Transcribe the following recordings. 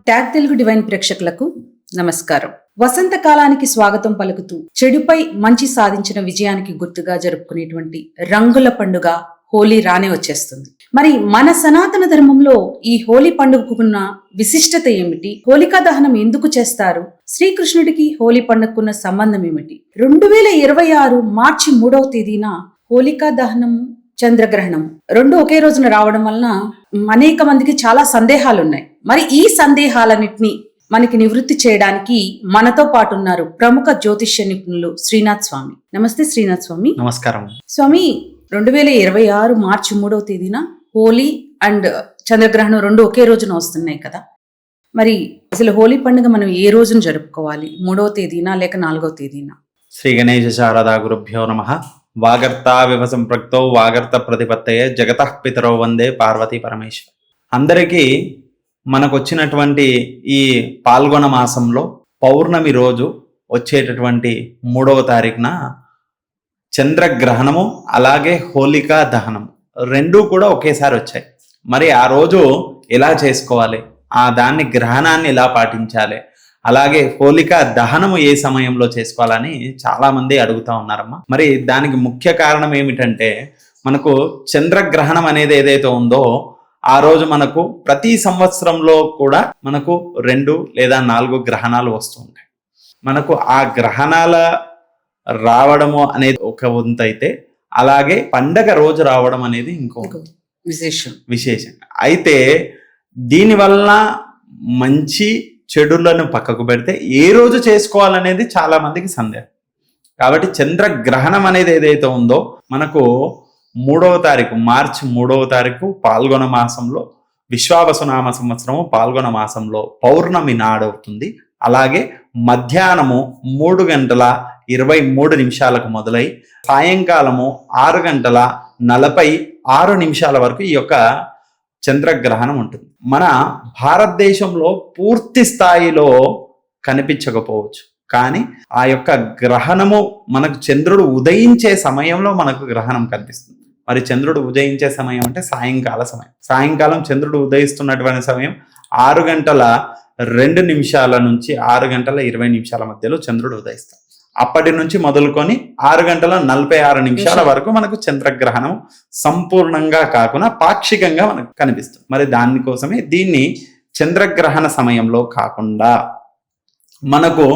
Tag Telugu divine ప్రేక్షకులకు నమస్కారం. వసంత కాలానికి స్వాగతం పలుకుతూ చెడుపై మంచి సాధించిన విజయానికి గుర్తుగా జరుపుకునేటువంటి రంగుల పండుగ హోలీ రానే వచ్చేస్తుంది. మరి మన సనాతన ధర్మంలో ఈ హోలీ పండుగకున్న విశిష్టత ఏమిటి? హోలికా దహనం ఎందుకు చేస్తారు? శ్రీకృష్ణుడికి హోలీ పండుగకున్న సంబంధం ఏమిటి? 2026 మార్చి 3వ తేదీన హోలికా దహనం, చంద్రగ్రహణం రెండు ఒకే రోజున రావడం వలన అనేక మందికి చాలా సందేహాలు ఉన్నాయి. మరి ఈ సందేహాలన్నింటినీ మనకి నివృత్తి చేయడానికి మనతో పాటు ఉన్నారు ప్రముఖ జ్యోతిష్య నిపుణులు శ్రీనాథ్ స్వామి. నమస్తే శ్రీనాథ్ స్వామి. నమస్కారం స్వామి. 2026 మార్చి 3వ తేదీన హోలీ అండ్ చంద్రగ్రహణం రెండు ఒకే రోజున వస్తున్నాయి కదా. మరి అసలు హోలీ పండుగ మనం ఏ రోజున జరుపుకోవాలి? 3వ తేదీనా లేక 4వ తేదీనా? శ్రీ గణేశ శారదా గురుభ్యో నమః. వాగర్తా వివ సంప్రక్తో వాగర్త ప్రతిపత్తయే జగతః పితరో వందే పార్వతీ పరమేశ్వర. అందరికీ మనకు వచ్చినటువంటి ఈ పాల్గొన మాసంలో పౌర్ణమి రోజు వచ్చేటటువంటి 3వ తారీఖున చంద్రగ్రహణము అలాగే హోలికా దహనం రెండూ కూడా ఒకేసారి వచ్చాయి. మరి ఆ రోజు ఎలా చేసుకోవాలి, దాన్ని గ్రహణాన్ని ఎలా పాటించాలి, అలాగే హోలికా దహనము ఏ సమయంలో చేసుకోవాలని చాలా మంది అడుగుతా ఉన్నారమ్మా. మరి దానికి ముఖ్య కారణం ఏమిటంటే, మనకు చంద్రగ్రహణం అనేది ఏదైతే ఉందో ఆ రోజు మనకు ప్రతి సంవత్సరంలో కూడా మనకు 2 లేదా 4 గ్రహణాలు వస్తూ ఉంటాయి. మనకు ఆ గ్రహణాల రావడము అనేది ఒక వంతు అయితే, అలాగే పండగ రోజు రావడం అనేది ఇంకో విశేషం. అయితే దీనివల్ల మంచి చెడులను పక్కకు పెడితే ఏ రోజు చేసుకోవాలనేది చాలా మందికి సందేహం. కాబట్టి చంద్రగ్రహణం అనేది ఏదైతే ఉందో మనకు 3వ తారీఖు మార్చి 3వ తారీఖు పాల్గొన మాసంలో విశ్వావసునామ సంవత్సరము పాల్గొన మాసంలో పౌర్ణమి నాడవుతుంది. అలాగే మధ్యాహ్నము 3:23 మొదలై సాయంకాలము 6:46 వరకు ఈ యొక్క చంద్రగ్రహణం ఉంటుంది. మన భారతదేశంలో పూర్తి స్థాయిలో కనిపించకపోవచ్చు, కానీ ఆ యొక్క గ్రహణము మనకు చంద్రుడు ఉదయించే సమయంలో మనకు గ్రహణం కనిపిస్తుంది. మరి చంద్రుడు ఉదయించే సమయం అంటే సాయంకాలం చంద్రుడు ఉదయిస్తున్నటువంటి సమయం 6:02 నుంచి 6:20 మధ్యలో చంద్రుడు ఉదయిస్తాడు. అప్పటి నుంచి మొదలుకొని 6:46 వరకు మనకు చంద్రగ్రహణం సంపూర్ణంగా కాకుండా పాక్షికంగా మనకు కనిపిస్తుంది. మరి దానికోసమే దీన్ని చంద్రగ్రహణ సమయంలో కాకుండా మనకు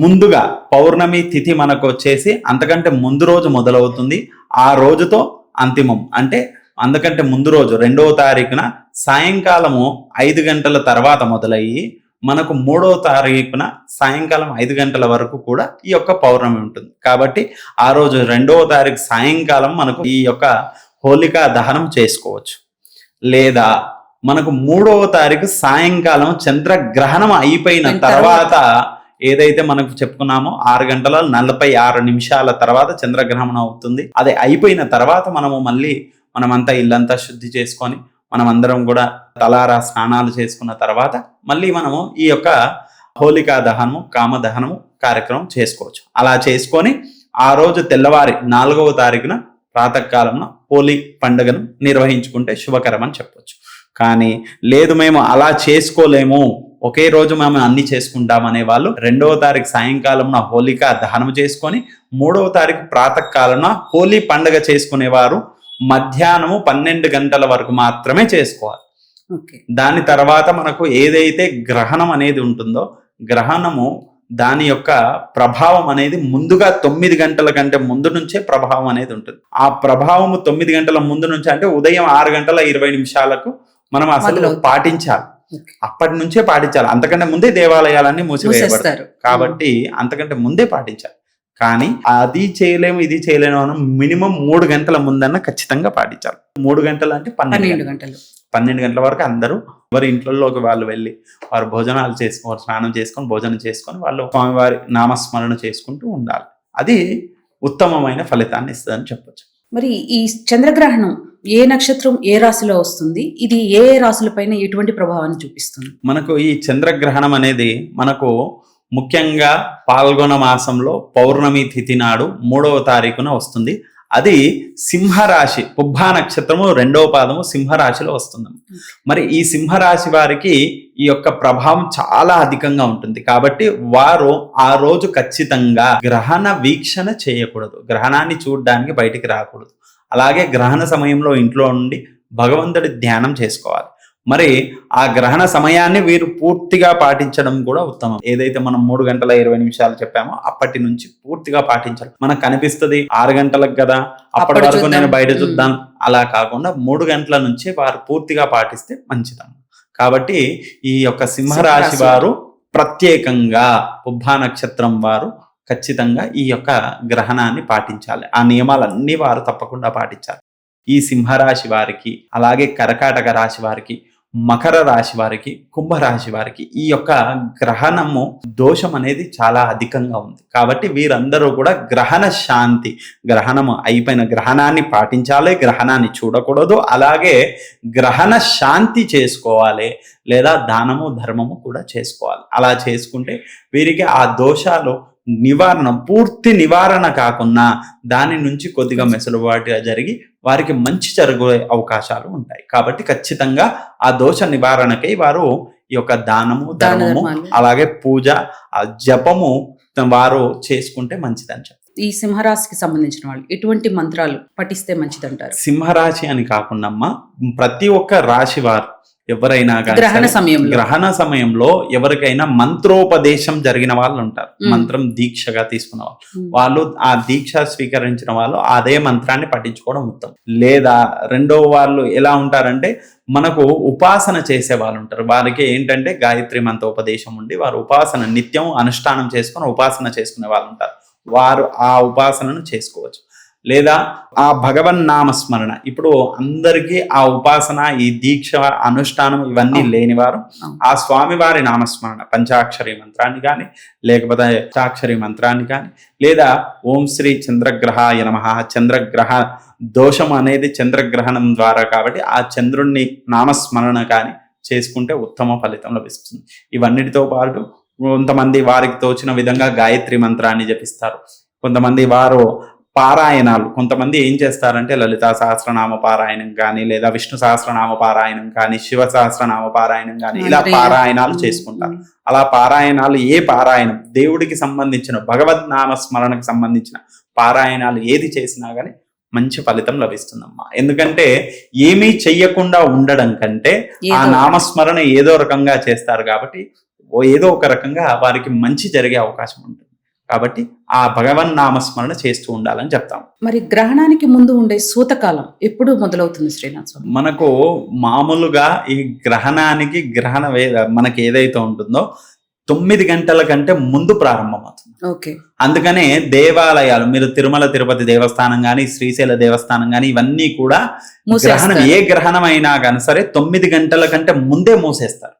ముందుగా పౌర్ణమి తిథి మనకు వచ్చేసి అంతకంటే ముందు రోజు మొదలవుతుంది. ఆ రోజుతో అంతిమం అంటే అందుకంటే ముందు రోజు 2వ తారీఖున సాయంకాలము 5 గంటల తర్వాత మొదలయ్యి మనకు 3వ తారీఖున సాయంకాలం 5 గంటల వరకు కూడా ఈ యొక్క పౌర్ణమి ఉంటుంది. కాబట్టి ఆ రోజు 2వ తారీఖు సాయంకాలం మనకు ఈ యొక్క హోలికా దహనం చేసుకోవచ్చు. లేదా మనకు 3వ తారీఖు సాయంకాలం చంద్రగ్రహణం అయిపోయిన తర్వాత ఏదైతే మనకు చెప్పుకున్నామో 6:46 తర్వాత చంద్రగ్రహణం అవుతుంది. అది అయిపోయిన తర్వాత మనమంతా ఇల్లంతా శుద్ధి చేసుకొని మనమందరం కూడా తలారా స్నానాలు చేసుకున్న తర్వాత మళ్ళీ మనము ఈ యొక్క హోలికా దహనము కామదహనము కార్యక్రమం చేసుకోవచ్చు. అలా చేసుకొని ఆ రోజు తెల్లవారి 4వ తారీఖున ప్రాతకాలంలో హోలీ పండుగను నిర్వహించుకుంటే శుభకరం అని చెప్పొచ్చు. కానీ లేదు మేము అలా చేసుకోలేము, ఒకే రోజు మేము అన్ని చేసుకుంటామనే వాళ్ళు 2వ తారీఖు సాయంకాలంలో హోలికా దహనం చేసుకొని 3వ తారీఖు ప్రాతకాలంలో హోలీ పండుగ చేసుకునేవారు మధ్యాహ్నము 12 గంటల వరకు మాత్రమే చేసుకోవాలి. దాని తర్వాత మనకు ఏదైతే గ్రహణం అనేది ఉంటుందో గ్రహణము దాని యొక్క ప్రభావం అనేది ముందుగా 9 గంటల కంటే ముందు నుంచే ప్రభావం అనేది ఉంటుంది. ఆ ప్రభావము 9 గంటల ముందు నుంచి అంటే ఉదయం 6:20 మనం అసలు పాటించాలి. అప్పటి నుంచే పాటించాలి. అంతకంటే ముందే దేవాలయాలన్నీ మూసివేయబడతారు కాబట్టి అంతకంటే ముందే పాటించాలి. కానీ అది చేయలేము ఇది చేయలేము అని మినిమం 3 గంటల ముందన్న ఖచ్చితంగా పాటించాలి. 3 గంటలు అంటే 12 గంటల వరకు అందరూ వారి ఇంట్లోకి వాళ్ళు వెళ్ళి వారు భోజనాలు చేసుకొని స్నానం చేసుకొని భోజనం చేసుకొని వాళ్ళు స్వామివారి నామస్మరణ చేసుకుంటూ ఉండాలి. అది ఉత్తమమైన ఫలితాన్ని ఇస్తుందని చెప్పొచ్చు. మరి ఈ చంద్రగ్రహణం ఏ నక్షత్రం ఏ రాశిలో వస్తుంది? ఇది ఏ రాశులపైన ఎటువంటి ప్రభావాన్ని చూపిస్తుంది? మనకు ఈ చంద్రగ్రహణం అనేది మనకు ముఖ్యంగా పాల్గొన మాసంలో పౌర్ణమి తిథి నాడు 3వ తారీఖున వస్తుంది. అది సింహరాశి, పుబ్బా నక్షత్రము 2వ పాదము సింహరాశిలో వస్తుంది. మరి ఈ సింహరాశి వారికి ఈ యొక్క ప్రభావం చాలా అధికంగా ఉంటుంది. కాబట్టి వారు ఆ రోజు ఖచ్చితంగా గ్రహణ వీక్షణ చేయకూడదు, గ్రహణాన్ని చూడడానికి బయటికి రాకూడదు. అలాగే గ్రహణ సమయంలో ఇంట్లో నుండి భగవంతుడి ధ్యానం చేసుకోవాలి. మరి ఆ గ్రహణ సమయాన్ని వీరు పూర్తిగా పాటించడం కూడా ఉత్తమం. ఏదైతే మనం 3 గంటల 20 నిమిషాలు చెప్పామో అప్పటి నుంచి పూర్తిగా పాటించాలి. మనకు కనిపిస్తుంది 6 గంటలకు కదా, అప్పటి వరకు నేను బయట చూద్దాం, అలా కాకుండా 3 గంటల నుంచి వారు పూర్తిగా పాటిస్తే మంచిదమ్మ. కాబట్టి ఈ యొక్క సింహరాశి వారు ప్రత్యేకంగా పుబ్బా నక్షత్రం వారు ఖచ్చితంగా ఈ యొక్క గ్రహణాన్ని పాటించాలి. ఆ నియమాలన్నీ వారు తప్పకుండా పాటించాలి. ఈ సింహరాశి వారికి, అలాగే కర్కాటక రాశి వారికి, మకర రాశి వారికి, కుంభరాశి వారికి ఈ యొక్క గ్రహణము దోషం అనేది చాలా అధికంగా ఉంది. కాబట్టి వీరందరూ కూడా గ్రహణ శాంతి, గ్రహణము అయిపోయిన గ్రహణాన్ని పాటించాలి, గ్రహణాన్ని చూడకూడదు. అలాగే గ్రహణ శాంతి చేసుకోవాలి, లేదా దానము ధర్మము కూడా చేసుకోవాలి. అలా చేసుకుంటే వీరికి ఆ దోషాలు నివారణ, పూర్తి నివారణ కాకుండా దాని నుంచి కొద్దిగా మెసులుబాటుగా జరిగి వారికి మంచి జరిగే అవకాశాలు ఉంటాయి. కాబట్టి ఖచ్చితంగా ఆ దోష నివారణకై వారు ఈ యొక్క దానము ధర్మము అలాగే పూజ, జపము వారు చేసుకుంటే మంచిదని చెప్తారు. ఈ సింహరాశికి సంబంధించిన వాళ్ళు ఎటువంటి మంత్రాలు పఠిస్తే మంచిదంటారు? సింహరాశి అని కాకుండా ప్రతి ఒక్క రాశి వారు ఎవరైనా గ్రహణ సమయంలో ఎవరికైనా మంత్రోపదేశం జరిగిన వాళ్ళు ఉంటారు, మంత్రం దీక్షగా తీసుకున్న వాళ్ళు ఆ దీక్ష స్వీకరించిన వాళ్ళు అదే మంత్రాన్ని పఠించుకోవడం ఉత్తమం. లేదా రెండో వాళ్ళు ఎలా ఉంటారంటే మనకు ఉపాసన చేసే వాళ్ళు ఉంటారు, వారికి ఏంటంటే గాయత్రి మంత్రోపదేశం ఉండి వారు ఉపాసన నిత్యం అనుష్ఠానం చేసుకుని ఉపాసన చేసుకునే వాళ్ళు ఉంటారు, వారు ఆ ఉపాసనను చేసుకోవచ్చు. లేదా ఆ భగవన్ నామస్మరణ, ఇప్పుడు అందరికీ ఆ ఉపాసన, ఈ దీక్ష, అనుష్ఠానం ఇవన్నీ లేనివారు ఆ స్వామివారి నామస్మరణ, పంచాక్షరి మంత్రాన్ని కానీ లేకపోతే అష్టాక్షరి మంత్రాన్ని కానీ, లేదా ఓం శ్రీ చంద్రగ్రహాయ నమః, చంద్రగ్రహ దోషం అనేది చంద్రగ్రహణం ద్వారా కాబట్టి ఆ చంద్రుణ్ణి నామస్మరణ కానీ చేసుకుంటే ఉత్తమ ఫలితం లభిస్తుంది. ఇవన్నిటితో పాటు కొంతమంది వారికి తోచిన విధంగా గాయత్రి మంత్రాన్ని జపిస్తారు. కొంతమంది వారు పారాయణాలు, కొంతమంది ఏం చేస్తారంటే లలితా సహస్రనామ పారాయణం కానీ, లేదా విష్ణు సహస్రనామ పారాయణం కానీ, శివ సహస్రనామ పారాయణం కానీ, ఇలా పారాయణాలు చేసుకుంటారు. అలా పారాయణాలు, ఏ పారాయణం దేవుడికి సంబంధించిన భగవద్ నామ స్మరణకు సంబంధించిన పారాయణాలు ఏది చేసినా కానీ మంచి ఫలితం లభిస్తుందమ్మా. ఎందుకంటే ఏమీ చెయ్యకుండా ఉండడం కంటే ఆ నామస్మరణ ఏదో రకంగా చేస్తారు కాబట్టి ఏదో ఒక రకంగా వారికి మంచి జరిగే అవకాశం ఉంటుంది. కాబట్టి ఆ భగవన్ నామస్మరణ చేస్తూ ఉండాలని చెప్తాం. మరి గ్రహణానికి ముందు ఉండే సూతకాలం ఎప్పుడు మొదలవుతుంది శ్రీనాథ్ స్వామి? మనకు మామూలుగా ఈ గ్రహణానికి గ్రహణ మనకి ఏదైతే ఉంటుందో 9 గంటల కంటే ముందు ప్రారంభమవుతుంది. ఓకే. అందుకనే దేవాలయాలు, మీరు తిరుమల తిరుపతి దేవస్థానం కానీ, శ్రీశైల దేవస్థానం కానీ ఇవన్నీ కూడా గ్రహణం, ఏ గ్రహణం అయినా కానీ సరే 9 గంటల కంటే ముందే మూసేస్తారు.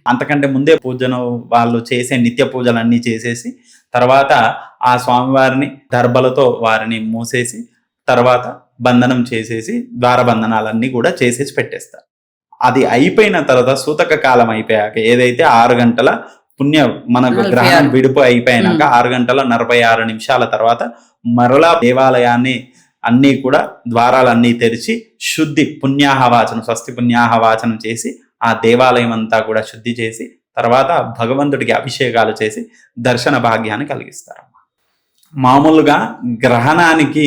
అంతకంటే ముందే పూజను వాళ్ళు చేసే నిత్య పూజలన్నీ చేసేసి తర్వాత ఆ స్వామివారిని దర్భలతో వారిని మూసేసి తర్వాత బంధనం చేసేసి ద్వారబంధనాలన్నీ కూడా చేసేసి పెట్టేస్తారు. అది అయిపోయిన తర్వాత సూతక కాలం అయిపోయాక ఏదైతే 6 గంటల పుణ్య మనకు గ్రహణం విడుపు అయిపోయినాక 6 గంటల 46 నిమిషాల తర్వాత మరలా దేవాలయాన్ని అన్నీ కూడా ద్వారాలన్నీ తెరిచి శుద్ధి పుణ్యాహవాచనం, స్వస్తి పుణ్యాహవాచనం చేసి ఆ దేవాలయం అంతా కూడా శుద్ధి చేసి తర్వాత భగవంతుడికి అభిషేకాలు చేసి దర్శన భాగ్యాన్ని కలిగిస్తారు. మామూలుగా గ్రహణానికి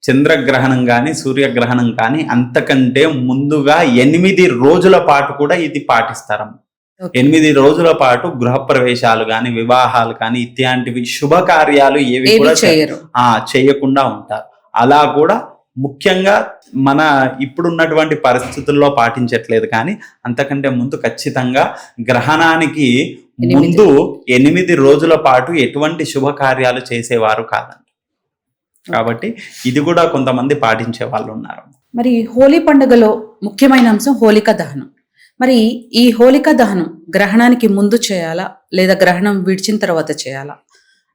చంద్రగ్రహణం కానీ సూర్యగ్రహణం కానీ అంతకంటే ముందుగా 8 రోజుల పాటు కూడా ఇది పాటిస్తారు. 8 రోజుల పాటు గృహప్రవేశాలు కానీ, వివాహాలు కానీ ఇట్లాంటివి శుభకార్యాలు ఏవి కూడా చేయకుండా ఉంటారు. అలా కూడా ముఖ్యంగా మన ఇప్పుడున్నటువంటి పరిస్థితుల్లో పాటించట్లేదు, కానీ అంతకంటే ముందు ఖచ్చితంగా గ్రహణానికి ముందు 8 రోజుల పాటు ఎటువంటి శుభకార్యాలు చేసేవారు కాదండి. కాబట్టి ఇది కూడా కొంతమంది పాటించే వాళ్ళు ఉన్నారు. మరి హోలీ పండుగలో ముఖ్యమైన అంశం హోలికా దహనం. మరి ఈ హోలికా దహనం గ్రహణానికి ముందు చేయాలా లేదా గ్రహణం విడిచిన తర్వాత చేయాలా?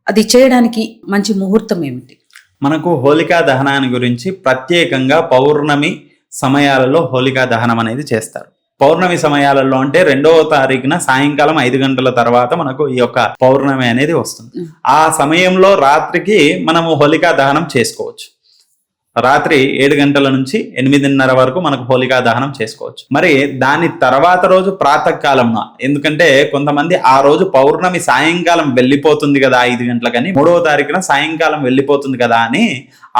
అది చేయడానికి మంచి ముహూర్తం ఏమిటి? మనకు హోలికా దహనాన్ని గురించి ప్రత్యేకంగా పౌర్ణమి సమయాలలో హోలికా దహనం అనేది చేస్తారు. పౌర్ణమి సమయాలలో అంటే 2వ తారీఖున సాయంకాలం 5 గంటల తర్వాత మనకు ఈ యొక్క పౌర్ణమి అనేది వస్తుంది. ఆ సమయంలో రాత్రికి మనము హోలికా దహనం చేసుకోవచ్చు. రాత్రి 7 గంటల నుంచి 8:30 వరకు మనకు హోలికా దహనం చేసుకోవచ్చు. మరి దాని తర్వాత రోజు ప్రాతకాలంన, ఎందుకంటే కొంతమంది ఆ రోజు పౌర్ణమి సాయంకాలం వెళ్ళిపోతుంది కదా 5 గంటలకని, 3వ తారీఖున సాయంకాలం వెళ్ళిపోతుంది కదా అని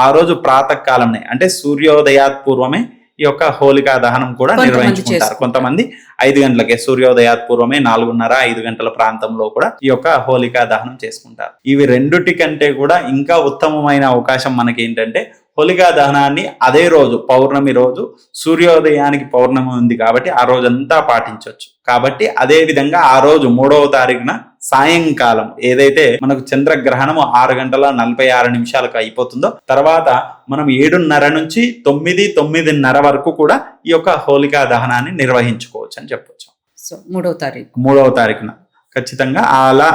ఆ రోజు ప్రాతకాలంనే అంటే సూర్యోదయాత్ పూర్వమే ఈ యొక్క హోలికా దహనం కూడా నిర్వహించుకుంటారు. కొంతమంది 5 గంటలకే, సూర్యోదయాత్ పూర్వమే 4:30-5 గంటల ప్రాంతంలో కూడా ఈ యొక్క హోలికా దహనం చేసుకుంటారు. ఇవి రెండుటి కంటే కూడా ఇంకా ఉత్తమమైన అవకాశం మనకి ఏంటంటే హోలికా దహనాన్ని అదే రోజు పౌర్ణమి రోజు, సూర్యోదయానికి పౌర్ణమి ఉంది కాబట్టి ఆ రోజంతా పాటించవచ్చు. కాబట్టి అదే విధంగా ఆ రోజు 3వ తారీఖున సాయంకాలం ఏదైతే మనకు చంద్రగ్రహణము 6:46 అయిపోతుందో తర్వాత మనం 7:30 నుంచి 9-9:30 వరకు కూడా ఈ యొక్క హోలికా దహనాన్ని నిర్వహించుకోవచ్చు అని చెప్పొచ్చు. సో 3వ తారీఖున ఖచ్చితంగా అలా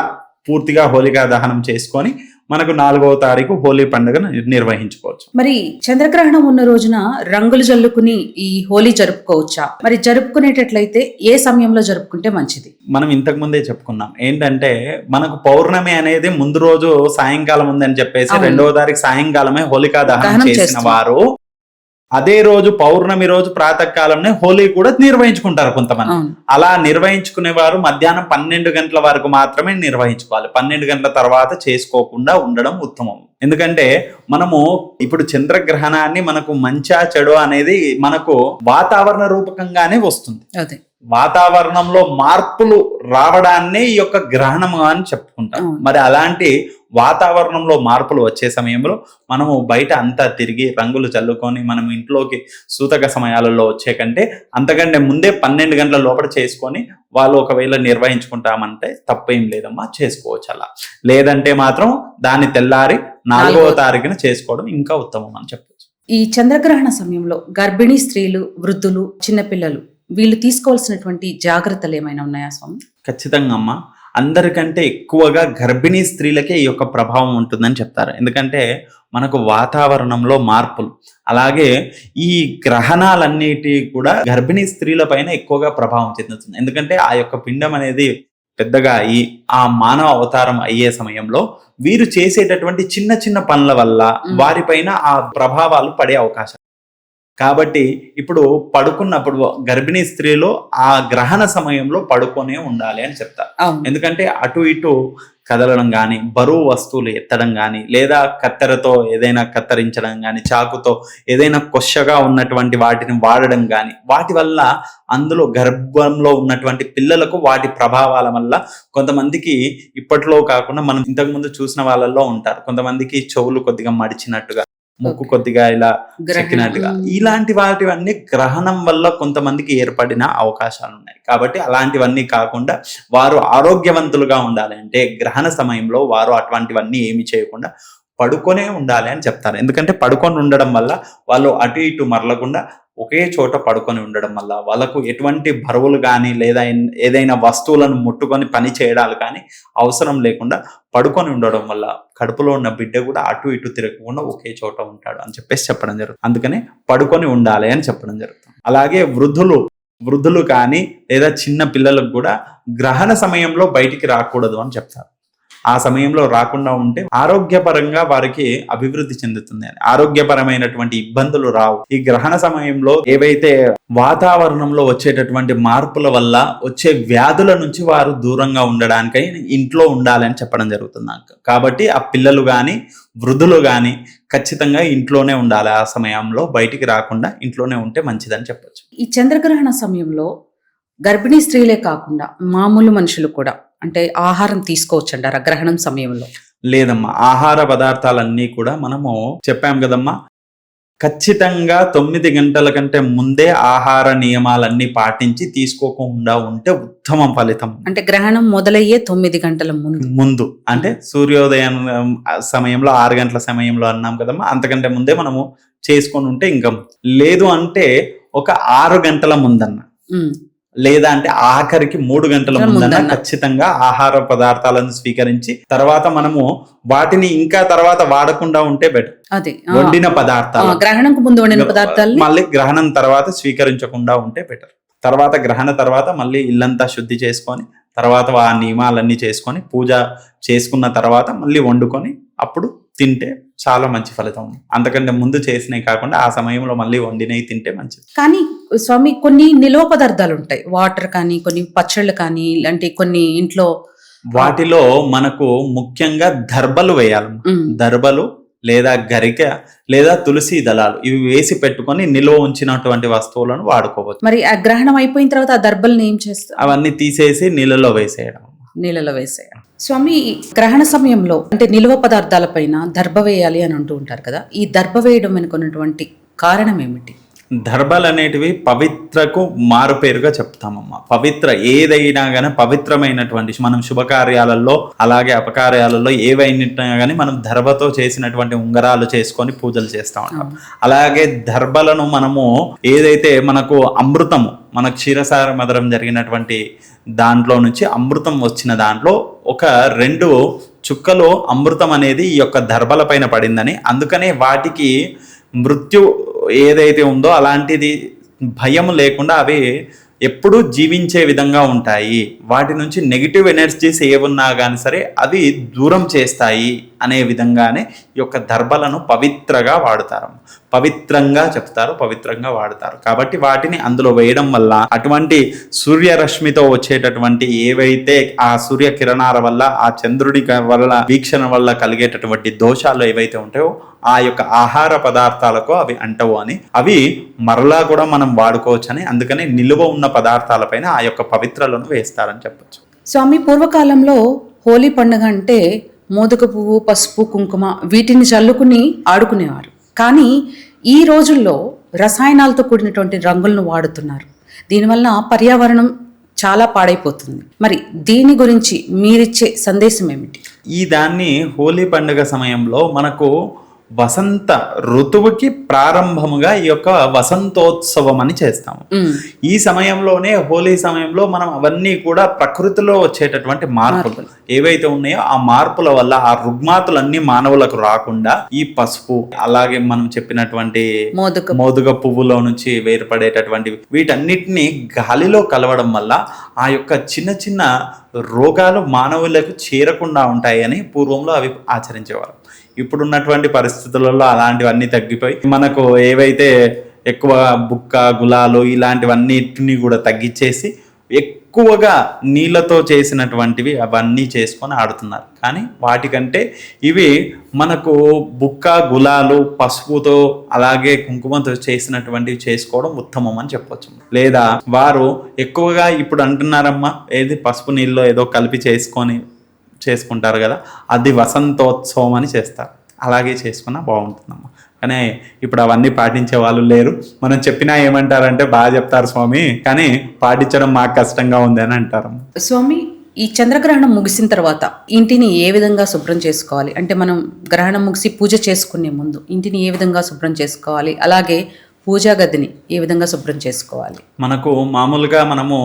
పూర్తిగా హోలికా దహనం చేసుకొని మనకు 4వ తారీఖు హోలీ పండుగను నిర్వహించుకోవచ్చు. మరి చంద్రగ్రహణం ఉన్న రోజున రంగులు జల్లుకుని ఈ హోలీ జరుపుకోవచ్చా? మరి జరుపుకునేటట్లయితే ఏ సమయంలో జరుపుకుంటే మంచిది? మనం ఇంతకు ముందే చెప్పుకున్నాం ఏంటంటే మనకు పౌర్ణమి అనేది ముందు రోజు సాయంకాలం ఉందని చెప్పేసి 2వ తారీఖు సాయంకాలమే హోలికా దహనం చేసిన వారు అదే రోజు పౌర్ణమి రోజు ప్రాతకాలంనే హోలీ కూడా నిర్వహించుకుంటారు కొంతమంది. అలా నిర్వహించుకునే వారు మధ్యాహ్నం 12 గంటల వరకు మాత్రమే నిర్వహించుకోవాలి. 12 గంటల తర్వాత చేసుకోకుండా ఉండడం ఉత్తమం. ఎందుకంటే మనము ఇప్పుడు చంద్రగ్రహణాన్ని మనకు మంచా చెడు అనేది మనకు వాతావరణ రూపకంగానే వస్తుంది. వాతావరణంలో మార్పులు రావడాన్ని ఈ యొక్క గ్రహణము అని చెప్పుకుంటాం. మరి అలాంటి వాతావరణంలో మార్పులు వచ్చే సమయంలో మనము బయట అంతా తిరిగి రంగులు చల్లుకొని మనం ఇంట్లోకి సూతక సమయాలలో వచ్చే కంటే అంతకంటే ముందే 12 గంటల లోపల చేసుకొని వాళ్ళు ఒకవేళ నిర్వహించుకుంటామంటే తప్పేం లేదమ్మా, చేసుకోవచ్చు. అలా లేదంటే మాత్రం దాన్ని తెల్లారి 4వ తారీఖున చేసుకోవడం ఇంకా ఉత్తమం అని చెప్పొచ్చు. ఈ చంద్రగ్రహణ సమయంలో గర్భిణీ స్త్రీలు, వృద్ధులు, చిన్నపిల్లలు వీళ్ళు తీసుకోవాల్సినటువంటి జాగ్రత్తలు ఏమైనా ఉన్నాయా స్వామి? ఖచ్చితంగా అమ్మా, అందరికంటే ఎక్కువగా గర్భిణీ స్త్రీలకే ఈ యొక్క ప్రభావం ఉంటుందని చెప్తారు. ఎందుకంటే మనకు వాతావరణంలో మార్పులు, అలాగే ఈ గ్రహణాలన్నిటి కూడా గర్భిణీ స్త్రీల పైన ఎక్కువగా ప్రభావం చెందుతుంది. ఎందుకంటే ఆ యొక్క పిండం అనేది పెద్దగా అయ్యి ఆ మానవ అవతారం అయ్యే సమయంలో వీరు చేసేటటువంటి చిన్న చిన్న పనుల వల్ల వారిపైన ఆ ప్రభావాలు పడే అవకాశం. కాబట్టి ఇప్పుడు పడుకున్నప్పుడు గర్భిణీ స్త్రీలు ఆ గ్రహణ సమయంలో పడుకొనే ఉండాలి అని చెప్తారు. ఎందుకంటే అటు ఇటు కదలడం కానీ, బరువు వస్తువులు ఎత్తడం కానీ, లేదా కత్తెరతో ఏదైనా కత్తిరించడం కానీ, చాకుతో ఏదైనా కొచ్చగా ఉన్నటువంటి వాటిని వాడడం కానీ, వాటి వల్ల అందులో గర్భంలో ఉన్నటువంటి పిల్లలకు వాటి ప్రభావాల వల్ల కొంతమందికి ఇప్పట్లో కాకుండా మనం ఇంతకుముందు చూసిన వాళ్ళల్లో ఉంటారు. కొంతమందికి చెవులు కొద్దిగా మడిచినట్టుగా, ముక్కు కొద్దిగా ఇలా చెక్కినట్టుగా, ఇలాంటి వాటివన్నీ గ్రహణం వల్ల కొంతమందికి ఏర్పడిన అవకాశాలు ఉన్నాయి. కాబట్టి అలాంటివన్నీ కాకుండా వారు ఆరోగ్యవంతులుగా ఉండాలి అంటే గ్రహణ సమయంలో వారు అటువంటివన్నీ ఏమి చేయకుండా పడుకొనే ఉండాలి అని చెప్తారు. ఎందుకంటే పడుకొని ఉండడం వల్ల వాళ్ళు అటు ఇటు మరలకుండా ఒకే చోట పడుకొని ఉండడం వల్ల వాళ్ళకు ఎటువంటి బరువులు కానీ లేదా ఏదైనా వస్తువులను ముట్టుకొని పని చేయడాలు కానీ అవసరం లేకుండా పడుకొని ఉండడం వల్ల కడుపులో ఉన్న బిడ్డ కూడా అటు ఇటు తిరగకుండా ఒకే చోట ఉంటాడు అని చెప్పేసి చెప్పడం జరుగుతుంది. అందుకనే పడుకొని ఉండాలి అని చెప్పడం జరుగుతుంది. అలాగే వృద్ధులు కానీ లేదా చిన్న పిల్లలకు కూడా గ్రహణ సమయంలో బయటికి రాకూడదు అని చెప్తారు. ఆ సమయంలో రాకుండా ఉంటే ఆరోగ్యపరంగా వారికి అభివృద్ధి చెందుతుంది, ఆరోగ్యపరమైనటువంటి ఇబ్బందులు రావు. ఈ గ్రహణ సమయంలో ఏవైతే వాతావరణంలో వచ్చేటటువంటి మార్పుల వల్ల వచ్చే వ్యాధుల నుంచి వారు దూరంగా ఉండడానికై ఇంట్లో ఉండాలని చెప్పడం జరుగుతుంది. కాబట్టి ఆ పిల్లలు కానీ వృద్ధులు కానీ ఖచ్చితంగా ఇంట్లోనే ఉండాలి. ఆ సమయంలో బయటికి రాకుండా ఇంట్లోనే ఉంటే మంచిదని చెప్పొచ్చు. ఈ చంద్రగ్రహణ సమయంలో గర్భిణీ స్త్రీలే కాకుండా మామూలు మనుషులు కూడా అంటే ఆహారం తీసుకోవచ్చు అంటారా గ్రహణం సమయంలో? లేదమ్మా, ఆహార పదార్థాలన్నీ కూడా మనము చెప్పాం కదమ్మా, ఖచ్చితంగా 9 గంటల కంటే ముందే ఆహార నియమాలన్నీ పాటించి తీసుకోకుండా ఉంటే ఉత్తమ ఫలితం. అంటే గ్రహణం మొదలయ్యే 9 గంటల ముందు అంటే సూర్యోదయం సమయంలో 6 గంటల సమయంలో అన్నాం కదమ్మా, అంతకంటే ముందే మనము చేసుకొని ఉంటే ఇంకా, లేదు అంటే ఒక 6 గంటల ముందన్న, లేదా అంటే ఆఖరికి 3 గంటల ముందన్న ఖచ్చితంగా ఆహార పదార్థాలను స్వీకరించి తర్వాత మనము వాటిని ఇంకా తర్వాత వాడకుండా ఉంటే బెటర్. వండిన పదార్థాలు గ్రహణంకు ముందు వండిన పదార్థాలు మళ్ళీ గ్రహణం తర్వాత స్వీకరించకుండా ఉంటే బెటర్. తర్వాత గ్రహణ తర్వాత మళ్ళీ ఇల్లంతా శుద్ధి చేసుకొని తర్వాత ఆ నియమాలన్నీ చేసుకొని పూజ చేసుకున్న తర్వాత మళ్ళీ వండుకొని అప్పుడు తింటే చాలా మంచి ఫలితం. అంతకంటే ముందు చేసినవి కాకుండా ఆ సమయంలో మళ్ళీ వండినవి తింటే మంచిది. కానీ స్వామి కొన్ని నిల్వ పదార్థాలు ఉంటాయి, వాటర్ కానీ కొన్ని పచ్చళ్ళు కానీ ఇలాంటి కొన్ని ఇంట్లో వాటిలో మనకు ముఖ్యంగా దర్బలు వేయాలి. దర్బలు లేదా గరిక లేదా తులసి దళాలు ఇవి వేసి పెట్టుకొని నిల్వ ఉంచినటువంటి వస్తువులను వాడుకోవచ్చు. మరి ఆ గ్రహణం అయిపోయిన తర్వాత ఆ దర్బల్ని ఏం చేస్తారు? అవన్నీ తీసేసి నీళ్ళలో వేసేయడం. నీళ్ళలో వేసేయడం. స్వామి, గ్రహణ సమయంలో అంటే నిల్వ పదార్థాలపైన దర్భ వేయాలి అని అంటూ ఉంటారు కదా, ఈ దర్భ వేయడం వెనుకున్నటువంటి కారణం ఏమిటి? దర్భలు అనేటివి పవిత్రకు మారుపేరుగా చెప్తామమ్మా. పవిత్ర ఏదైనా కానీ పవిత్రమైనటువంటి మనం శుభకార్యాలలో అలాగే అపకార్యాలలో ఏవైనా కానీ మనం దర్భతో చేసినటువంటి ఉంగరాలు చేసుకొని పూజలు చేస్తూ ఉంటాం. అలాగే దర్భలను మనము ఏదైతే మనకు అమృతము మన క్షీరసార మధురం జరిగినటువంటి దాంట్లో నుంచి అమృతం వచ్చిన దాంట్లో ఒక 2 చుక్కలు అమృతం అనేది ఈ యొక్క దర్భల పైన పడిందని, అందుకనే వాటికి మృత్యు ఏదైతే ఉందో అలాంటిది భయం లేకుండా అవి ఎప్పుడూ జీవించే విధంగా ఉంటాయి. వాటి నుంచి నెగిటివ్ ఎనర్జీస్ ఏమున్నా కానీ సరే అవి దూరం చేస్తాయి అనే విధంగానే ఈ యొక్క దర్భలను పవిత్రగా వాడుతారు, పవిత్రంగా చెప్తారు, పవిత్రంగా వాడతారు. కాబట్టి వాటిని అందులో వేయడం వల్ల అటువంటి సూర్యరశ్మితో వచ్చేటటువంటి ఏవైతే ఆ సూర్య కిరణాల వల్ల ఆ చంద్రుడి వల్ల వీక్షణ వల్ల కలిగేటటువంటి దోషాలు ఏవైతే ఉంటాయో ఆ యొక్క ఆహార పదార్థాలకు అవి అంటవు అని, అవి మరలా కూడా మనం వాడుకోవచ్చు అని, అందుకని నిలువ ఉన్న పదార్థాలపైన ఆ యొక్క పవిత్రలను వేస్తారని చెప్పచ్చు. స్వామి, పూర్వకాలంలో హోలీ పండుగ అంటే మోదక పువ్వు, పసుపు, కుంకుమ వీటిని చల్లుకుని ఆడుకునేవారు. కానీ ఈ రోజుల్లో రసాయనాలతో కూడినటువంటి రంగులను వాడుతున్నారు. దీనివల్ల పర్యావరణం చాలా పాడైపోతుంది. మరి దీని గురించి మీరిచ్చే సందేశం ఏమిటి? ఈ దాన్ని హోలీ పండుగ సమయంలో మనకు వసంత ఋతువుకి ప్రారంభముగా ఈ యొక్క వసంతోత్సవం అని చేస్తాము. ఈ సమయంలోనే హోలీ సమయంలో మనం అవన్నీ కూడా ప్రకృతిలో వచ్చేటటువంటి మార్పులు ఏవైతే ఉన్నాయో ఆ మార్పుల వల్ల ఆ రుగ్మాతులన్నీ మానవులకు రాకుండా ఈ పసుపు అలాగే మనం చెప్పినటువంటి మోదుగ పువ్వులో నుంచి వేరుపడేటటువంటి వీటన్నిటిని గాలిలో కలవడం వల్ల ఆ యొక్క చిన్న చిన్న రోగాలు మానవులకు చేరకుండా ఉంటాయని పూర్వంలో అవి ఆచరించేవారు. ఇప్పుడున్నటువంటి పరిస్థితులలో అలాంటివన్నీ తగ్గిపోయి మనకు ఏవైతే ఎక్కువ బుక్క గులాలు ఇలాంటివన్నిటిని కూడా తగ్గించేసి ఎక్కువగా నీళ్ళతో చేసినటువంటివి అవన్నీ చేసుకొని ఆడుతున్నారు. కానీ వాటికంటే ఇవి మనకు బుక్క గులాలు పసుపుతో అలాగే కుంకుమతో చేసినటువంటివి చేసుకోవడం ఉత్తమం అని చెప్పొచ్చు. లేదా వారు ఎక్కువగా ఇప్పుడు అంటున్నారమ్మా ఏది పసుపు నీళ్ళలో ఏదో కలిపి చేసుకుంటారు కదా, అది వసంతోత్సవం అని చేస్తారు. అలాగే చేసుకున్నా బాగుంటుందమ్మా. కానీ ఇప్పుడు అవన్నీ పాటించే వాళ్ళు లేరు. మనం చెప్పినా ఏమంటారంటే బాగా చెప్తారు స్వామి, కానీ పాటించడం మాకు కష్టంగా ఉంది అని అంటారు. స్వామి, ఈ చంద్రగ్రహణం ముగిసిన తర్వాత ఇంటిని ఏ విధంగా శుభ్రం చేసుకోవాలి? అంటే మనం గ్రహణం ముగిసి పూజ చేసుకునే ముందు ఇంటిని ఏ విధంగా శుభ్రం చేసుకోవాలి? అలాగే పూజా గదిని ఏ విధంగా శుభ్రం చేసుకోవాలి? మనకు మామూలుగా మనము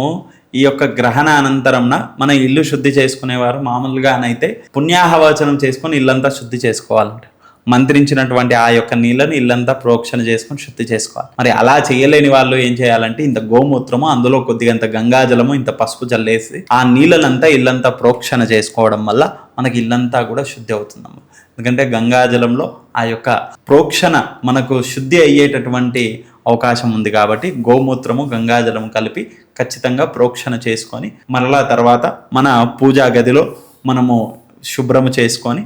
ఈ యొక్క గ్రహణ అనంతరంన మన ఇల్లు శుద్ధి చేసుకునేవారు మామూలుగానైతే పుణ్యాహవచనం చేసుకొని ఇల్లంతా శుద్ధి చేసుకోవాలంట. మంత్రించినటువంటి ఆ యొక్క నీళ్ళని ఇల్లంతా ప్రోక్షణ చేసుకొని శుద్ధి చేసుకోవాలి. మరి అలా చేయలేని వాళ్ళు ఏం చేయాలంటే ఇంత గోమూత్రము అందులో కొద్దిగా ఇంత గంగాజలము ఇంత పసుపు జల్లేసి ఆ నీళ్ళనంతా ఇల్లంతా ప్రోక్షణ చేసుకోవడం వల్ల మనకి ఇల్లంతా కూడా శుద్ధి అవుతుందమ్మ. ఎందుకంటే గంగాజలంలో ఆ యొక్క ప్రోక్షణ మనకు శుద్ధి అయ్యేటటువంటి అవకాశం ఉంది. కాబట్టి గోమూత్రము గంగాజలము కలిపి ఖచ్చితంగా ప్రోక్షణ చేసుకొని మరలా తర్వాత మన పూజా గదిలో మనము శుభ్రము చేసుకొని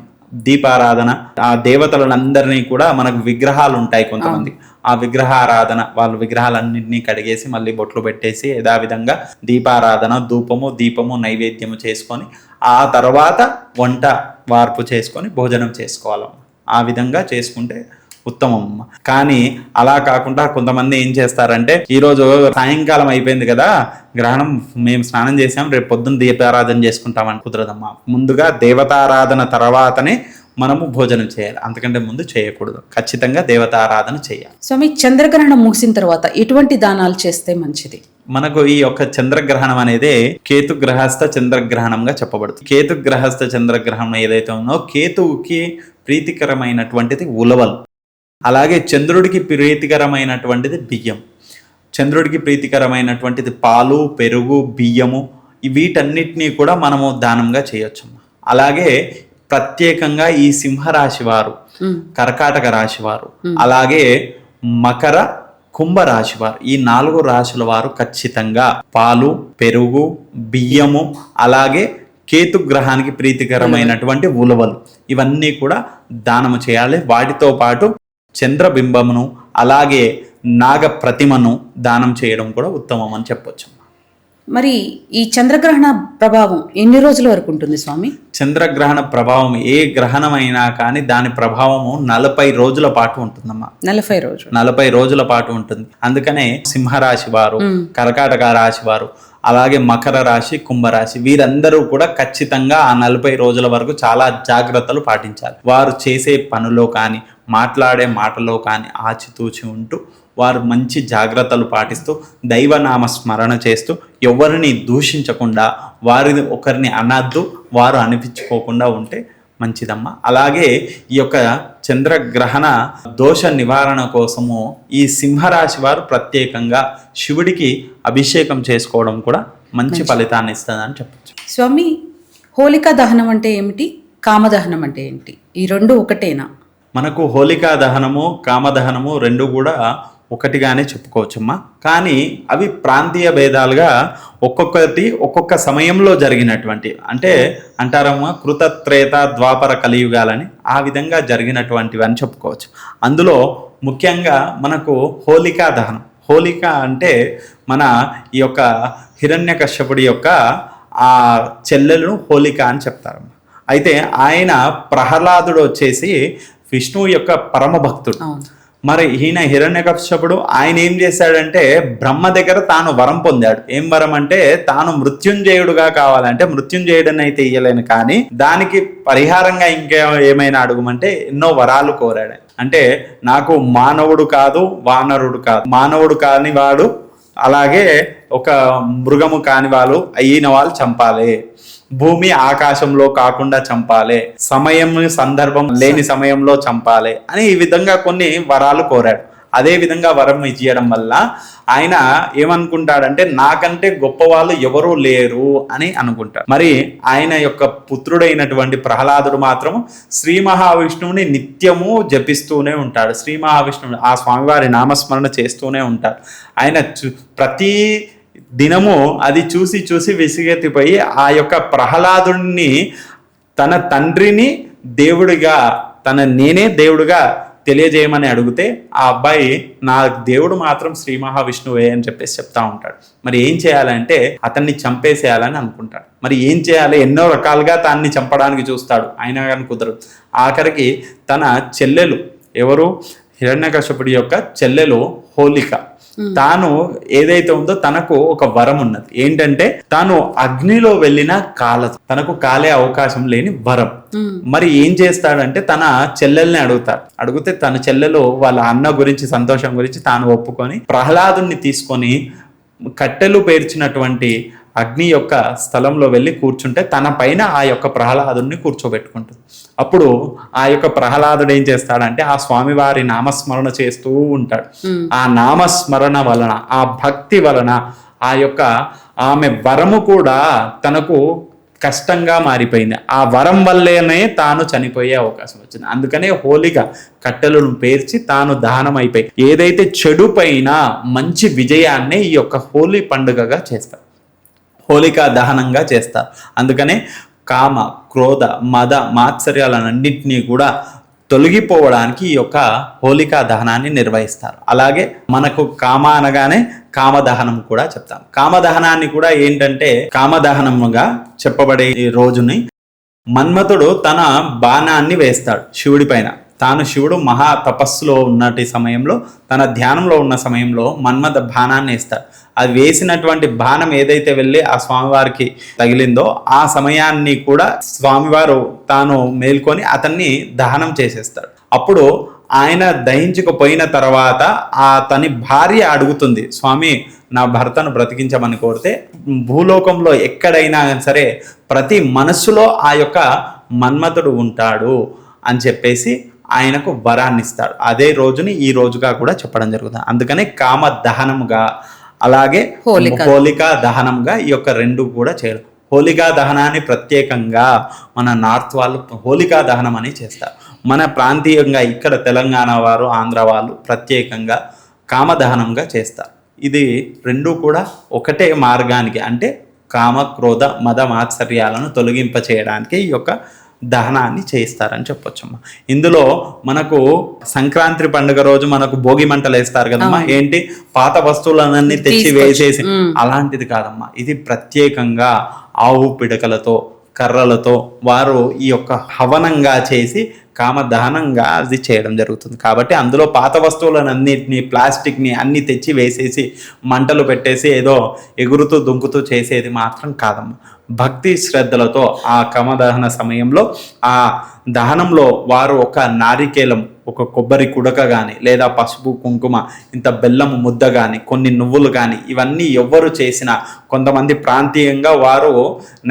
దీపారాధన, ఆ దేవతలందరినీ కూడా మనకు విగ్రహాలు ఉంటాయి కొంతమంది, ఆ విగ్రహారాధన వాళ్ళు విగ్రహాలన్నింటినీ కడిగేసి మళ్ళీ బొట్లు పెట్టేసి యథావిధంగా దీపారాధన ధూపము దీపము నైవేద్యము చేసుకొని ఆ తర్వాత వంట వార్పు చేసుకొని భోజనం చేసుకోవాలి. ఆ విధంగా చేసుకుంటే ఉత్తమం. కానీ అలా కాకుండా కొంతమంది ఏం చేస్తారంటే ఈరోజు సాయంకాలం అయిపోయింది కదా, గ్రహణం మేము స్నానం చేసాం, రేపు పొద్దున్న దీపారాధన చేసుకుంటామని కుదరదమ్మా. ముందుగా దేవతారాధన తర్వాతనే మనము భోజనం చేయాలి, అంతకంటే ముందు చేయకూడదు. ఖచ్చితంగా దేవతారాధన చేయాలి. స్వామి, చంద్రగ్రహణం ముగిసిన తర్వాత ఎటువంటి దానాలు చేస్తే మంచిది? మనకు ఈ యొక్క చంద్రగ్రహణం అనేది కేతుగ్రహస్థ చంద్రగ్రహణంగా చెప్పబడుతుంది. కేతుగ్రహస్థ చంద్రగ్రహణం ఏదైతే ఉందో కేతువుకి ప్రీతికరమైనటువంటిది ఉలవలు, అలాగే చంద్రుడికి ప్రీతికరమైనటువంటిది బియ్యం, చంద్రుడికి ప్రీతికరమైనటువంటిది పాలు పెరుగు బియ్యము, వీటన్నిటినీ కూడా మనము దానంగా చేయొచ్చు. అలాగే ప్రత్యేకంగా ఈ సింహరాశి వారు, కర్కాటక రాశి వారు, అలాగే మకర కుంభరాశి వారు, ఈ 4 రాశుల వారు ఖచ్చితంగా పాలు, పెరుగు, బియ్యము, అలాగే కేతు గ్రహానికి ప్రీతికరమైనటువంటి ఉలవలు ఇవన్నీ కూడా దానము చేయాలి. వాటితో పాటు చంద్రబింబమును అలాగే నాగ ప్రతిమను దానం చేయడం కూడా ఉత్తమం అని చెప్పొచ్చు. మరి ఈ చంద్రగ్రహణ ప్రభావం ఎన్ని రోజుల వరకు ఉంటుంది స్వామి? చంద్రగ్రహణ ప్రభావం ఏ గ్రహణం అయినా కానీ దాని ప్రభావము 40 రోజుల పాటు ఉంటుందమ్మా. 40 రోజుల పాటు ఉంటుంది. అందుకనే సింహరాశి వారు, కర్కాటక రాశి వారు, అలాగే మకర రాశి, కుంభరాశి వీరందరూ కూడా ఖచ్చితంగా ఆ 40 రోజుల వరకు చాలా జాగ్రత్తలు పాటించాలి. వారు చేసే పనులో కానీ మాట్లాడే మాటలో కానీ ఆచితూచి ఉంటూ వారు మంచి జాగ్రత్తలు పాటిస్తూ దైవనామ స్మరణ చేస్తూ ఎవరిని దూషించకుండా వారిని ఒకరిని అనద్దు, వారు అనిపించుకోకుండా ఉంటే మంచిదమ్మా. అలాగే ఈ యొక్క చంద్రగ్రహణ దోష నివారణ కోసము ఈ సింహరాశి వారు ప్రత్యేకంగా శివుడికి అభిషేకం చేసుకోవడం కూడా మంచి ఫలితాన్ని ఇస్తుందని చెప్పచ్చు. స్వామి, హోలికా దహనం అంటే ఏమిటి, కామదహనం అంటే ఏంటి? ఈ రెండు ఒకటేనా? మనకు హోలికా దహనము, కామదహనము రెండు కూడా ఒకటిగానే చెప్పుకోవచ్చమ్మా. కానీ అవి ప్రాంతీయ భేదాలుగా ఒక్కొక్కటి ఒక్కొక్క సమయంలో జరిగినటువంటి, అంటే అంటారమ్మా కృతత్రేత ద్వాపర కలియుగాలని, ఆ విధంగా జరిగినటువంటివి అని చెప్పుకోవచ్చు. అందులో ముఖ్యంగా మనకు హోలికా దహనం. హోలిక అంటే మన ఈ యొక్క హిరణ్యకశ్యపుడి యొక్క ఆ చెల్లెలను హోలిక అని చెప్తారమ్మా. అయితే ఆయన ప్రహ్లాదుడు వచ్చేసి విష్ణువు యొక్క పరమ భక్తుడు. మరి ఈయన హిరణ్యకశ్యపుడు ఆయన ఏం చేశాడంటే బ్రహ్మ దగ్గర తాను వరం పొందాడు. ఏం వరం అంటే తాను మృత్యుంజయుడుగా కావాలంటే మృత్యుంజయుడని అయితే ఇయ్యలేను, కానీ దానికి పరిహారంగా ఇంకా ఏమైనా అడుగుమంటే ఎన్నో వరాలు కోరాడు. అంటే నాకు మానవుడు కాదు, వానరుడు కాదు, మానవుడు కాని వాడు అలాగే ఒక మృగము కాని వాళ్ళు అయిన వాళ్ళు చంపాలి, భూమి ఆకాశంలో కాకుండా చంపాలి, సమయం సందర్భం లేని సమయంలో చంపాలి అని ఈ విధంగా కొన్ని వరాలు కోరాడు. అదే విధంగా వరం ఇచ్చేయడం వల్ల ఆయన ఏమనుకుంటాడంటే నాకంటే గొప్ప వాళ్ళు ఎవరూ లేరు అని అనుకుంటాడు. మరి ఆయన యొక్క పుత్రుడైనటువంటి ప్రహ్లాదుడు మాత్రం శ్రీ మహావిష్ణువుని నిత్యము జపిస్తూనే ఉంటాడు. శ్రీ మహావిష్ణువు ఆ స్వామివారి నామస్మరణ చేస్తూనే ఉంటాడు. ఆయన ప్రతి దినము అది చూసి చూసి విసిగెత్తిపోయి ఆ యొక్క ప్రహ్లాదుని తన తండ్రిని దేవుడిగా, నేనే దేవుడిగా తెలియజేయమని అడిగితే ఆ అబ్బాయి నా దేవుడు మాత్రం శ్రీ మహావిష్ణువే అని చెప్పేసి చెప్తా ఉంటాడు. మరి ఏం చేయాలంటే అతన్ని చంపేసేయాలని అనుకుంటాడు. మరి ఏం చేయాలి, ఎన్నో రకాలుగా తాన్ని చంపడానికి చూస్తాడు, అయినా కానీ కుదరదు. ఆఖరికి తన చెల్లెలు, ఎవరు హిరణ్యకశ్యపుడి యొక్క చెల్లెలు హోలిక, తాను ఏదైతే ఉందో తనకు ఒక వరం ఉన్నది. ఏంటంటే తాను అగ్నిలో వెళ్ళినా కాలదు, తనకు కాలే అవకాశం లేని వరం. మరి ఏం చేస్తాడంటే తన చెల్లెల్ని అడిగితే తన చెల్లెలు వాళ్ళ అన్న గురించి సంతోషం గురించి తాను ఒప్పుకొని ప్రహ్లాదుని తీసుకొని కట్టెలు పేర్చినటువంటి అగ్ని యొక్క స్థలంలో వెళ్ళి కూర్చుంటే తన పైన ఆ యొక్క ప్రహ్లాదుని కూర్చోబెట్టుకుంటుంది. అప్పుడు ఆ యొక్క ప్రహ్లాదుడు ఏం చేస్తాడంటే ఆ స్వామివారి నామస్మరణ చేస్తూ ఉంటాడు. ఆ నామస్మరణ వలన, ఆ భక్తి వలన ఆ యొక్క ఆమె వరము కూడా తనకు కష్టంగా మారిపోయింది. ఆ వరం వల్లేనే తాను చనిపోయే అవకాశం వచ్చింది. అందుకనే హోలిక కట్టెలను పేర్చి తాను దహనం అయిపోయి ఏదైతే చెడు పైన మంచి విజయాన్ని ఈ యొక్క హోలీ పండుగగా చేస్తారు, హోలికా దహనంగా చేస్తారు. అందుకనే కామ, క్రోధ, మద, మాత్సర్యాలన్నింటినీ కూడా తొలగిపోవడానికి ఈ యొక్క హోలికా దహనాన్ని నిర్వహిస్తారు. అలాగే మనకు కామ అనగానే కామదహనం కూడా చెప్తాం. కామదహనాన్ని కూడా ఏంటంటే కామదహనముగా చెప్పబడే ఈ రోజుని మన్మథుడు తన బాణాన్ని వేస్తాడు శివుడి పైన. తాను శివుడు మహా తపస్సులో ఉన్నటి సమయంలో, తన ధ్యానంలో ఉన్న సమయంలో మన్మథ బాణాన్ని వేస్తాడు. అది వేసినటువంటి బాణం ఏదైతే వెళ్ళి ఆ స్వామివారికి తగిలిందో ఆ సమయాన్ని కూడా స్వామివారు తాను మేల్కొని అతన్ని దహనం చేసేస్తాడు. అప్పుడు ఆయన దహించుకుపోయిన తర్వాత తని భార్య అడుగుతుంది, స్వామి నా భర్తను బ్రతికించమని కోరితే భూలోకంలో ఎక్కడైనా సరే ప్రతి మనస్సులో ఆ యొక్క మన్మథుడు ఉంటాడు అని చెప్పేసి ఆయనకు వరాన్ని ఇస్తాడు. అదే రోజుని ఈ రోజుగా కూడా చెప్పడం జరుగుతుంది. అందుకనే కామ దహనముగా అలాగే హోలికా దహనంగా ఈ యొక్క రెండు కూడా చేయడం. హోలికా దహనాన్ని ప్రత్యేకంగా మన నార్త్ వాళ్ళు హోలికా దహనం అని చేస్తారు. మన ప్రాంతీయంగా ఇక్కడ తెలంగాణ వారు, ఆంధ్ర వాళ్ళు ప్రత్యేకంగా కామదహనంగా చేస్తారు. ఇది రెండు కూడా ఒకటే మార్గానికి, అంటే కామ, క్రోధ, మద, మాత్సర్యాలను తొలగింప చేయడానికి ఈ యొక్క దహనాన్ని చేయిస్తారని చెప్పొచ్చమ్మా. ఇందులో మనకు సంక్రాంతి పండుగ రోజు మనకు భోగి మంటలు వేస్తారు కదమ్మా, ఏంటి పాత వస్తువులన్నీ తెచ్చి వేసేసి, అలాంటిది కాదమ్మా. ఇది ప్రత్యేకంగా ఆవు పిడకలతో, కర్రలతో వారు ఈ యొక్క హవనంగా చేసి కామదహనంగా అది చేయడం జరుగుతుంది. కాబట్టి అందులో పాత వస్తువులను అన్నిటిని, ప్లాస్టిక్ని అన్ని తెచ్చి వేసేసి మంటలు పెట్టేసి ఏదో ఎగురుతూ దుంకుతూ చేసేది మాత్రం కాదమ్మా. భక్తి శ్రద్ధలతో ఆ కామదహన సమయంలో ఆ దహనంలో వారు ఒక నారికేలం, ఒక కొబ్బరి కుడక కానీ, లేదా పసుపు కుంకుమ, ఇంత బెల్లం ముద్ద కానీ, కొన్ని నువ్వులు కానీ, ఇవన్నీ ఎవ్వరు చేసినా కొంతమంది ప్రాంతీయంగా వారు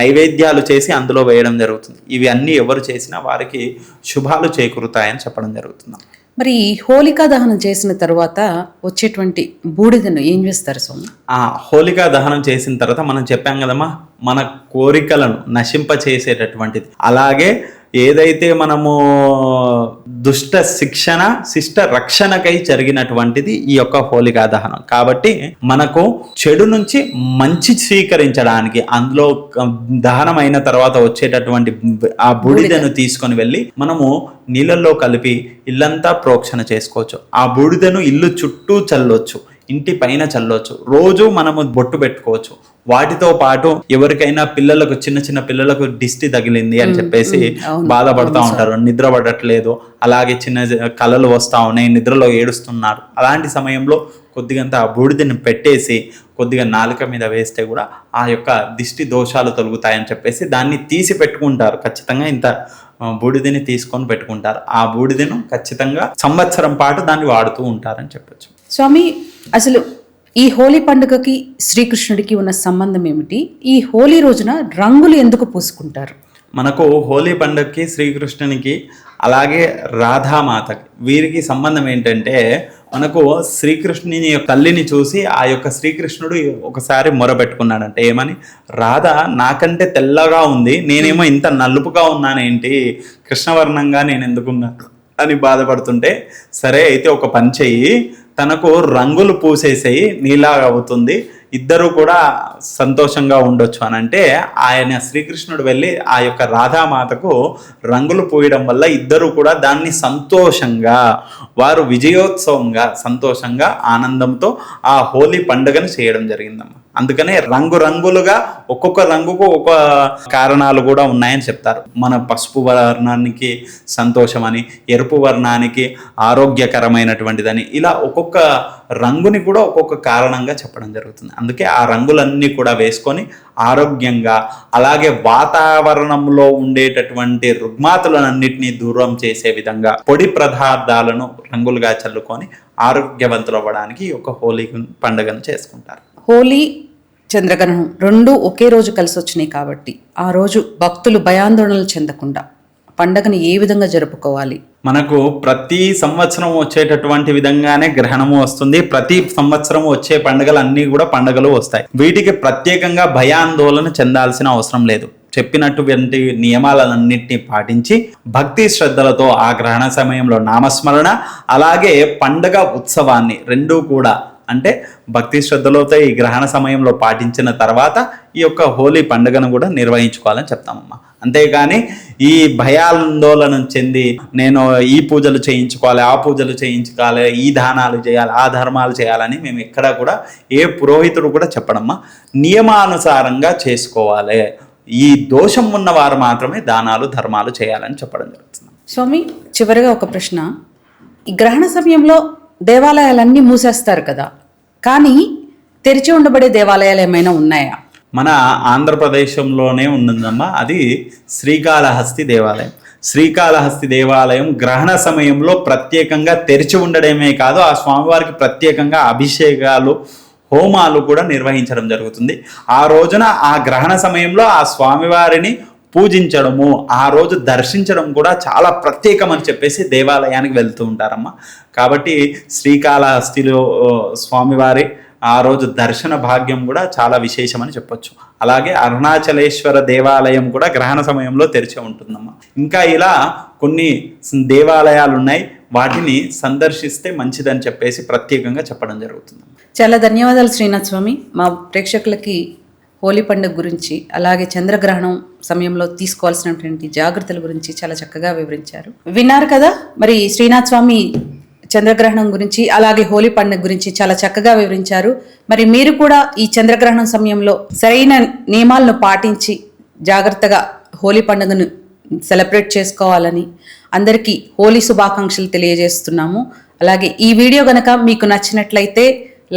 నైవేద్యాలు చేసి అందులో వేయడం జరుగుతుంది. ఇవి అన్నీ ఎవరు చేసినా వారికి శుభాలు చేకూరుతాయని చెప్పడం జరుగుతుంది. మరి హోలికా దహనం చేసిన తర్వాత వచ్చేటువంటి బూడిదను ఏం చేస్తారు స్వామి? హోలికా దహనం చేసిన తర్వాత మనం చెప్పాం కదమ్మా, మన కోరికలను నశింప చేసేటటువంటిది. అలాగే ఏదైతే మనము దుష్ట శిక్షణ, శిష్ట రక్షణకై జరిగినటువంటిది ఈ యొక్క హోలికా దహనం. కాబట్టి మనకు చెడు నుంచి మంచి స్వీకరించడానికి అందులో దహనం అయిన తర్వాత వచ్చేటటువంటి ఆ బూడిదను తీసుకొని వెళ్ళి మనము నీళ్ళల్లో కలిపి ఇల్లంతా ప్రోక్షణ చేసుకోవచ్చు. ఆ బూడిదను ఇల్లు చుట్టూ చల్లొచ్చు, ఇంటి పైన చల్లొచ్చు, రోజు మనము బొట్టు పెట్టుకోవచ్చు. వాటితో పాటు ఎవరికైనా పిల్లలకు, చిన్న చిన్న పిల్లలకు దిష్టి తగిలింది అని చెప్పేసి బాధపడుతూ ఉంటారు, నిద్ర పడట్లేదు, అలాగే చిన్న కళలు వస్తూ ఉన్నాయి, నిద్రలో ఏడుస్తున్నారు. అలాంటి సమయంలో కొద్దిగంత ఆ బూడిదని పెట్టేసి కొద్దిగా నాలుక మీద వేస్తే కూడా ఆ యొక్క దిష్టి దోషాలు తొలగుతాయని చెప్పేసి దాన్ని తీసి పెట్టుకుంటారు. ఖచ్చితంగా ఇంత బూడిదని తీసుకొని పెట్టుకుంటారు. ఆ బూడిదను ఖచ్చితంగా సంవత్సరం పాటు దాన్ని వాడుతూ ఉంటారని చెప్పచ్చు. స్వామి, అసలు ఈ హోలీ పండుగకి శ్రీకృష్ణుడికి ఉన్న సంబంధం ఏమిటి? ఈ హోలీ రోజున రంగులు ఎందుకు పూసుకుంటారు? మనకు హోలీ పండుగకి, శ్రీకృష్ణునికి, అలాగే రాధామాతకి, వీరికి సంబంధం ఏంటంటే, మనకు శ్రీకృష్ణుని తల్లిని చూసి ఆ యొక్క శ్రీకృష్ణుడు ఒకసారి మొరబెట్టుకున్నాడంటే ఏమని, రాధ నాకంటే తెల్లగా ఉంది, నేనేమో ఇంత నలుపుగా ఉన్నానేంటి, కృష్ణవర్ణంగా నేను ఎందుకున్నాను అని బాధపడుతుంటే, సరే అయితే ఒక పని చెయ్యి, తనకు రంగులు పూసేసేయి, నీలాగా అవుతుంది, ఇద్దరు కూడా సంతోషంగా ఉండొచ్చు అని అంటే, ఆయన శ్రీకృష్ణుడు వెళ్ళి ఆ యొక్క రాధామాతకు రంగులు పూయడం వల్ల ఇద్దరు కూడా దాన్ని సంతోషంగా, వారు విజయోత్సవంగా, సంతోషంగా, ఆనందంతో ఆ హోలీ పండుగను చేయడం జరిగిందమ్మా. అందుకనే రంగురంగులుగా ఒక్కొక్క రంగుకు ఒక కారణాలు కూడా ఉన్నాయని చెప్తారు. మన పసుపు వర్ణానికి సంతోషమని, ఎరుపు వర్ణానికి ఆరోగ్యకరమైనటువంటిదని, ఇలా ఒక్కొక్క రంగుని కూడా ఒక్కొక్క కారణంగా చెప్పడం జరుగుతుంది. అందుకే ఆ రంగులన్నీ కూడా వేసుకొని ఆరోగ్యంగా, అలాగే వాతావరణంలో ఉండేటటువంటి రుగ్మతలన్నింటినీ దూరం చేసే విధంగా పొడి పదార్థాలను రంగులుగా చల్లుకొని ఆరోగ్యవంతులు అవ్వడానికి ఈ యొక్క హోలీ పండుగను చేసుకుంటారు. హోలీ, చంద్రగ్రహణం రెండు ఒకే రోజు కలిసి వచ్చినాయి కాబట్టి ఆ రోజు భక్తులు భయాందోళనలు చెందకుండా పండగని ఏ విధంగా జరుపుకోవాలి? మనకు ప్రతి సంవత్సరం వచ్చేటటువంటి విధంగానే గ్రహణము వస్తుంది. ప్రతి సంవత్సరం వచ్చే పండుగలు అన్నీ కూడా పండుగలు వస్తాయి. వీటికి ప్రత్యేకంగా భయాందోళన చెందాల్సిన అవసరం లేదు. చెప్పినటువంటి నియమాలన్నింటినీ పాటించి భక్తి శ్రద్ధలతో ఆ గ్రహణ సమయంలో నామస్మరణ, అలాగే పండుగ ఉత్సవాన్ని రెండూ కూడా, అంటే భక్తి శ్రద్ధలతో ఈ గ్రహణ సమయంలో పాటించిన తర్వాత ఈ యొక్క హోలీ పండుగను కూడా నిర్వహించుకోవాలని చెప్తామమ్మా. అంతేగాని ఈ భయాందోళన చెంది నేను ఈ పూజలు చేయించుకోవాలి, ఆ పూజలు చేయించుకోవాలి, ఈ దానాలు చేయాలి, ఆ ధర్మాలు చేయాలని మేము ఎక్కడా కూడా ఏ పురోహితుడు కూడా చెప్పడమ్మా. నియమానుసారంగా చేసుకోవాలి. ఈ దోషం ఉన్న వారు మాత్రమే దానాలు, ధర్మాలు చేయాలని చెప్పడం జరుగుతుంది. స్వామి, చివరిగా ఒక ప్రశ్న. ఈ గ్రహణ సమయంలో దేవాలయాలన్నీ మూసేస్తారు కదా, కానీ తెరిచి ఉండబడే దేవాలయాలు ఏమైనా ఉన్నాయా? మన ఆంధ్రప్రదేశంలోనే ఉన్నదమ్మా, అది శ్రీకాళహస్తి దేవాలయం. శ్రీకాళహస్తి దేవాలయం గ్రహణ సమయంలో ప్రత్యేకంగా తెరిచి ఉండడమే కాదు, ఆ స్వామివారికి ప్రత్యేకంగా అభిషేకాలు, హోమాలు కూడా నిర్వహించడం జరుగుతుంది. ఆ రోజున ఆ గ్రహణ సమయంలో ఆ స్వామివారిని పూజించడము, ఆ రోజు దర్శించడం కూడా చాలా ప్రత్యేకమని చెప్పేసి దేవాలయానికి వెళ్తూ ఉంటారమ్మా. కాబట్టి శ్రీకాళహస్తిలో స్వామివారి ఆ రోజు దర్శన భాగ్యం కూడా చాలా విశేషమని చెప్పొచ్చు. అలాగే అరుణాచలేశ్వర దేవాలయం కూడా గ్రహణ సమయంలో తెరిచి ఉంటుందమ్మా. ఇంకా ఇలా కొన్ని దేవాలయాలు ఉన్నాయి, వాటిని సందర్శిస్తే మంచిదని చెప్పేసి ప్రత్యేకంగా చెప్పడం జరుగుతుంది. చాలా ధన్యవాదాలు శ్రీనాథ్ స్వామి. మా ప్రేక్షకులకి హోలీ పండుగ గురించి, అలాగే చంద్రగ్రహణం సమయంలో తీసుకోవాల్సినటువంటి జాగ్రత్తల గురించి చాలా చక్కగా వివరించారు. విన్నారు కదా, మరి శ్రీనాథ్ స్వామి చంద్రగ్రహణం గురించి అలాగే హోలీ పండుగ గురించి చాలా చక్కగా వివరించారు. మరి మీరు కూడా ఈ చంద్రగ్రహణం సమయంలో సరైన నియమాలను పాటించి జాగ్రత్తగా హోలీ పండుగను సెలబ్రేట్ చేసుకోవాలని అందరికీ హోలీ శుభాకాంక్షలు తెలియజేస్తున్నాము. అలాగే ఈ వీడియో గనక మీకు నచ్చినట్లయితే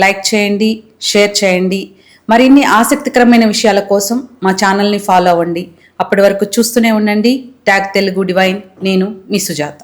లైక్ చేయండి, షేర్ చేయండి. మరిన్ని ఆసక్తికరమైన విషయాల కోసం మా ఛానల్ని ఫాలో అవ్వండి. అప్పటి వరకు చూస్తూనే ఉండండి ట్యాగ్ తెలుగు డివైన్. నేను మీ సుజాత.